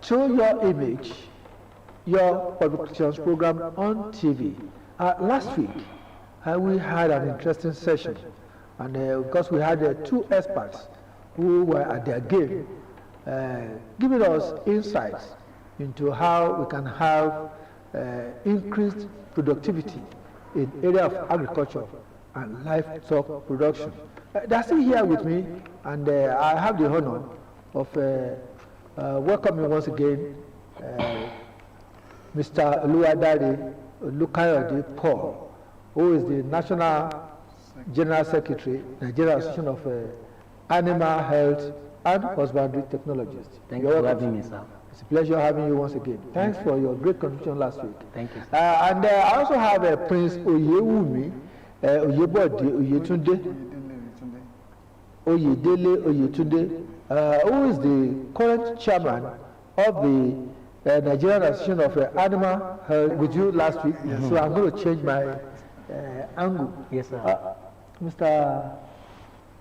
through your image, your publications program on TV. Last week, we had an interesting session, and because we had 2 experts who were at their game, giving us insights into how we can have increased productivity in area of agriculture and livestock production. They're still here with me, and I have the honor of welcoming once again Mr. Oluwadare Olukayode Paul, who is the National General Secretary, Nigeria Association of Animal Health and Husbandry Technologists. Thank you for having me, sir. It's a pleasure having you once again. Thanks for your great contribution last week. Thank you. And I also have Prince Oyewumi Oyebode Oyedele Oyetunde, who is the current chairman of the Nigerian Association of Animal Health with you last week. Yes, so I'm going to change my angle. Yes, sir. Mr.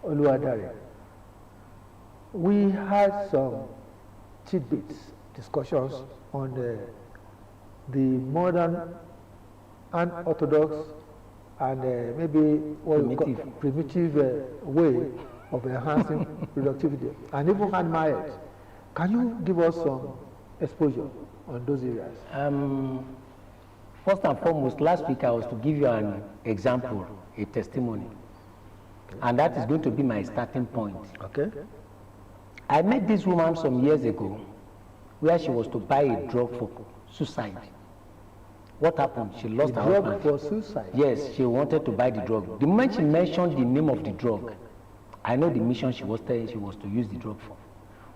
Oluwadare, we had some tidbits, discussions on the modern unorthodox and maybe what we call primitive way of enhancing productivity and even animal health. Can you give us some exposure on those areas? First and foremost, last week I was to give you an example, a testimony. Okay. And that is going to be my starting point. Okay. I met this woman some years ago where she was to buy a drug for suicide. What happened? She lost her husband. Drug for suicide? Yes, she wanted to buy the drug. The moment she mentioned the name of the drug, I know the mission she was telling she was to use the drug for.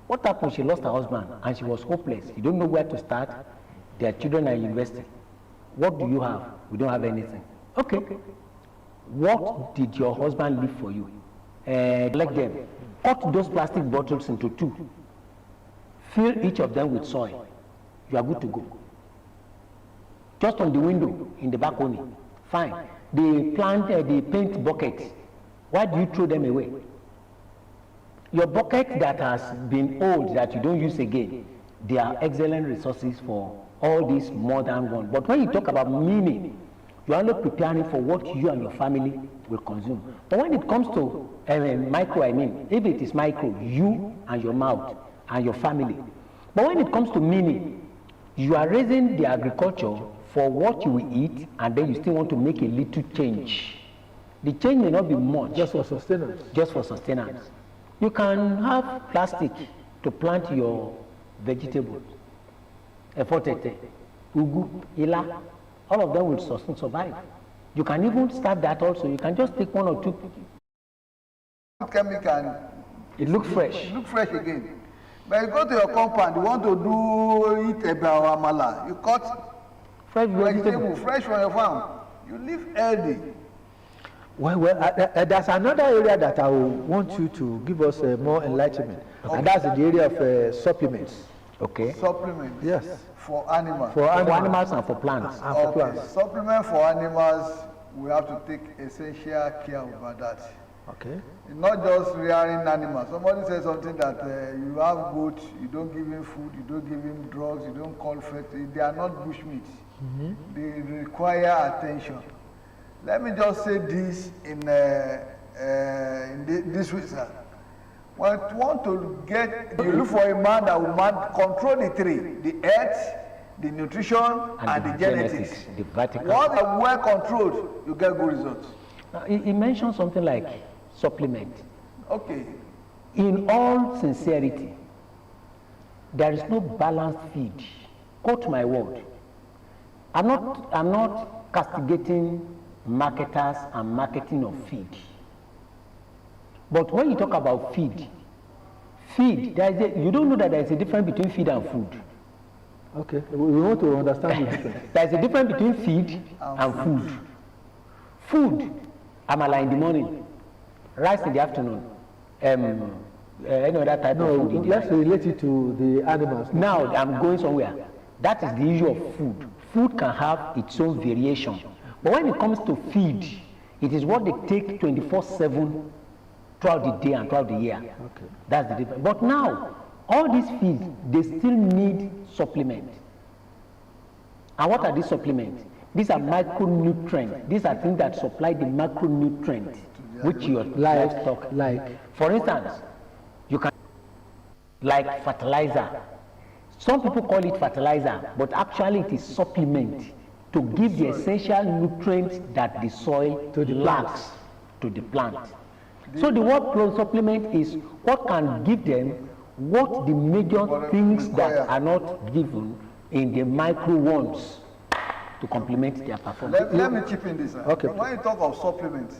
What happened? She lost her husband and she was hopeless. You don't know where to start. Their children are in university. What do you have? We don't have anything. Okay. What did your husband leave for you? Collect them. Cut those plastic bottles into 2. Fill each of them with soil. You are good to go. Just on the window, in the balcony. Fine. The paint buckets. Why do you throw them away? Your bucket that has been old, that you don't use again, they are excellent resources for all these modern ones. But when you talk about meaning, you are not preparing for what you and your family will consume. But when it comes to micro, if it is micro, you and your mouth and your family. But when it comes to meaning, you are raising the agriculture for what you will eat, and then you still want to make a little change. The change may not be much. Just for sustenance. Just for sustenance. You can have plastic to plant your vegetables. Efotete, ugu, ila, all of them will survive. You can even start that also. You can just take 1 or 2. Chemical. It looks fresh. It looks fresh again. But you go to your compound, you want to do it about amala. You cut fresh vegetable fresh from your farm. You live healthy. Well, there's another area that I want you to give us more enlightenment, okay. And that's in the area of supplements. Okay. Supplements. Yes. For animals. For animals and for plants. And for plants. Supplement for animals, we have to take essential care over that. Okay. Not just rearing animals. Somebody said something that you have goats, you don't give him food, you don't give him drugs, you don't call fertility. They are not bushmeat. Mm-hmm. They require attention. Let me just say this in this way, sir. When you want to you look for a man that will control the 3, the earth, the nutrition, and the genetics. The vertical. Once are well controlled, you get good results. Now, he mentioned something like supplement. Okay. In all sincerity, there is no balanced feed. Quote my word. I'm not castigating marketers and marketing of feed. But when you talk about feed, you don't know that there is a difference between feed and food. Okay, we want to understand the difference. There is a difference between feed and food. Food, amala in the morning, rice in the afternoon, any other type of food. Let's relate it to the animals. Now I'm going somewhere. That is the issue of food. Food can have its own variation. But when it comes to feed, it is what they take 24/7 throughout the day and throughout the year. Okay. That's the difference. But now, All these fields, they still need supplement. And what are these supplements? These are micronutrients. These are things that supply the macronutrients, which your livestock like. For instance, you can like fertilizer. Some people call it fertilizer, but actually it is supplement to give the essential nutrients that the soil lacks to the plant. So the word supplement is what can give them what the major things that are not given in the micro ones to complement their performance. Let me chip in this. Okay. When you talk of supplements,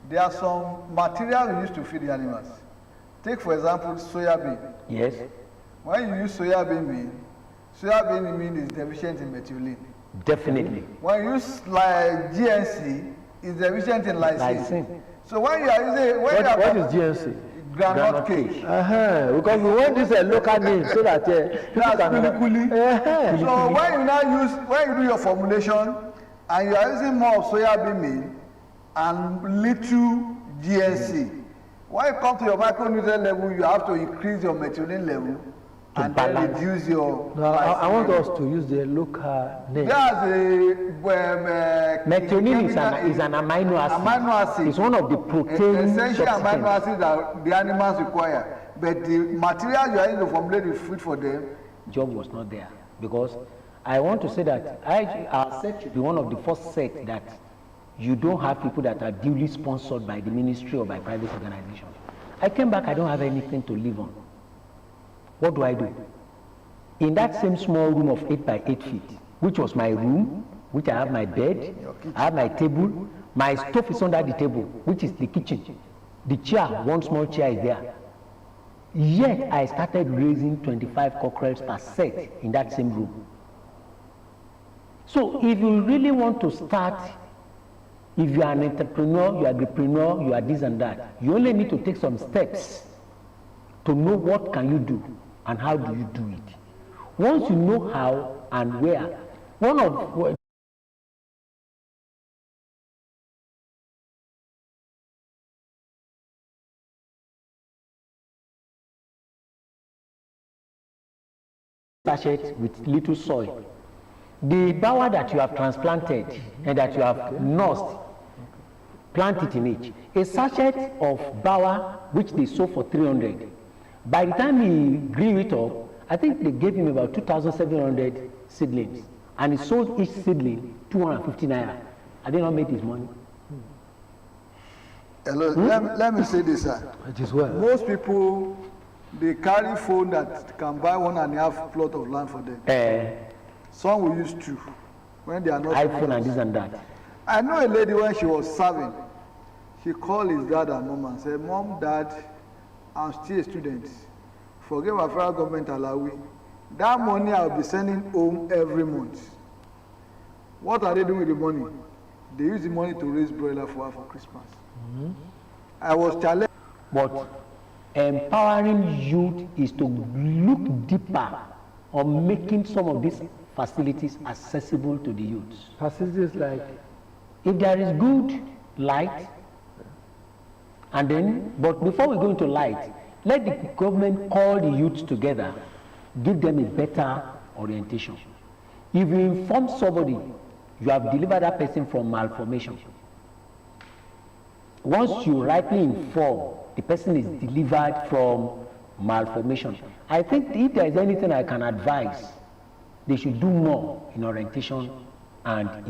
there are some material we use to feed the animals. Take for example soya bean. Yes. When you use soya bean is deficient in methionine. Definitely. When you use like GNC, it's deficient in lysine. So when you are using What is GNC? Groundnut cake. Because we want this local name so that people can. So when you do your formulation and you are using more of soya bean meal and little GNC, when you come to your micronutrient level, you have to increase your methionine level and then reduce your. No, I want us to use the local name. Methionine is an amino acid. Amino acid. It's one of the protein essential amino substances acids that the animals require. But the material you are using to formulate the food for them. Job was not there, because I want to say that our set should be one of the first sets that you don't have people that are duly sponsored by the ministry or by private organizations. I came back, I don't have anything to live on. What do I do? In that same small room of 8 by 8 feet, which was my room, which I have my bed, I have my table, my stove is under the table, which is the kitchen. The chair, one small chair is there. Yet I started raising 25 cockerels per set in that same room. So if you really want to start, if you are an entrepreneur, you are agripreneur, you are this and that, you only need to take some steps to know what can you do and how do you do it. Once you know how and where, one of sachet with little soil. The bower that you have transplanted and that you have nursed, plant it in each. A sachet of bower which they sold for 300. By the time he grew it up, I think they gave him about 2,700 seedlings, and he sold each seedling 250 naira. I did not make his money. Hello, let me say this, sir. It is well. Most people, they carry phone that can buy 1.5 plot of land for them. Some will use 2 when they are not. iPhone and this and that. I know a lady when she was serving, she called his dad and mom and said, "Mom, Dad, I'm still a student. Forget my federal government Alawi. That money I'll be sending home every month." What are they doing with the money? They use the money to raise broiler for her for Christmas. I was challenged. But empowering youth is to look deeper on making some of these facilities accessible to the youth. Facilities like? If there is good light, and then, but before we go into light, let the government call the youth together, give them a better orientation. If you inform somebody, you have delivered that person from malformation. Once you rightly inform, the person is delivered from malformation. I think if there is anything I can advise, they should do more in orientation and